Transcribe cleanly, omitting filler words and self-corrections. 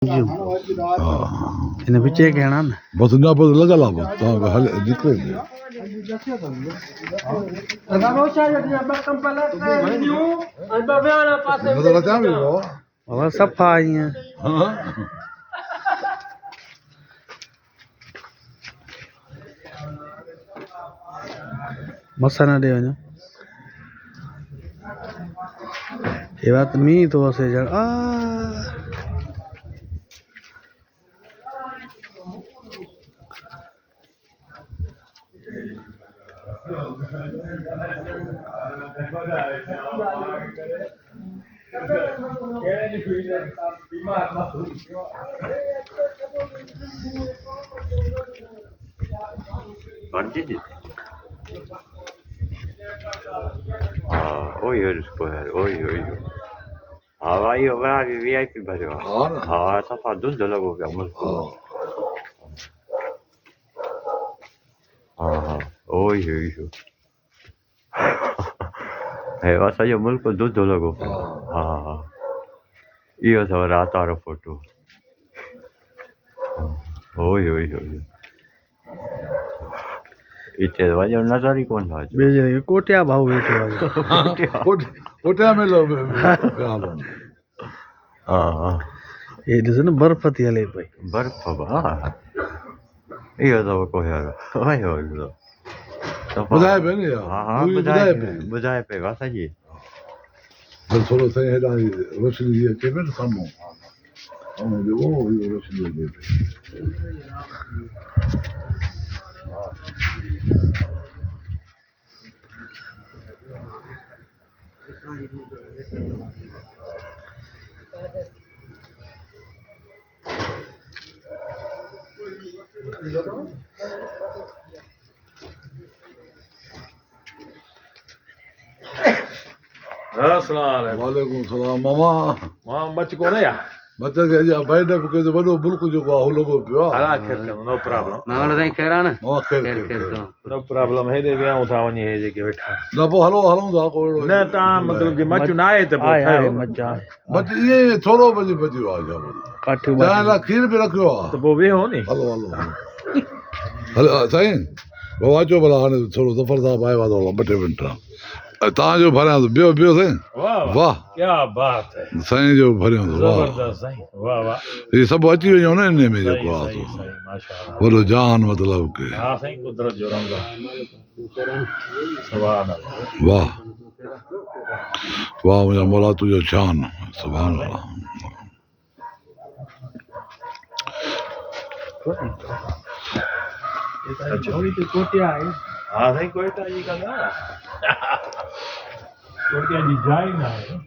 हिन विच कहना न बस ना बस लगा ला बस तो हल निकले मतलब बता भी वो और सफ़ा आई हैं हां मसा न दे वञो ये बात मींहुं थो वसे ॼण Oi, oi, oi. Vai, vai, VIP भरेगा हाँ सफा दूध अलग हो गया मुझको हाँ हाँ ओए ओए है वैसा जो मुल्क को दूध अलग हो गया हाँ हाँ ये सब रात आ रहा फोटो ओए ओए ओए इतने वजह नजर ही कौन था बेजे कोटिया भाऊ वेठो आहे कोटिया में लो हाँ ये ॾिस न बर्फ़ थी हले पई बर्फ हाँ ये सब को यार ओए ओए बुधाए पे नहीं हाँ हाँ बुधाए पे वैसा जी बस थोड़ा सा हेडा रोशनी ये के पे सामने हम जो वो रोशनी दे पे वालेकुम सलाम मामा मां बच को ना या मतलब के जा भाई ने के बड़ो मुल्क जो को हो लोगो पियो अला खेर नो प्रॉब्लम नांगड़ ताईं खैर आहे न मां खेर नो प्रॉब्लम है दे वियाऊं था वनी है जे के बैठा ना पो हलो हलो दा को न ता मतलब जे मच ना आए ते आहे पोइ मजा बट ये थोड़ो बजे बजियो आ जा काठियूं जा ला खीर भी रखियो तो पोइ वेहो नी हलो हलो हलो साईं बाबा जो भला हाणे थोरो ज़फर साहब आयो आहे त ॿ टे मिंट तव्हांजो भरियां थो ॿियो ॿियो साईं वाह वाह क्या बात है साईं जो भरियां थो वाह जबरदस्त साईं वाह वाह ये सभु अची वञो न इन में सही जेको आहे सही सही माशाअल्लाह वॾो जान मतिलबु के हां साईं कुदरत जो रंग सुभान अल्लाह वाह वाह मुंहिंजा मौला तुंहिंजो शान सुभान अल्लाह कोटिया आहे हां साईं कोयटा जी कंदा कोयटा जी जाइ ना है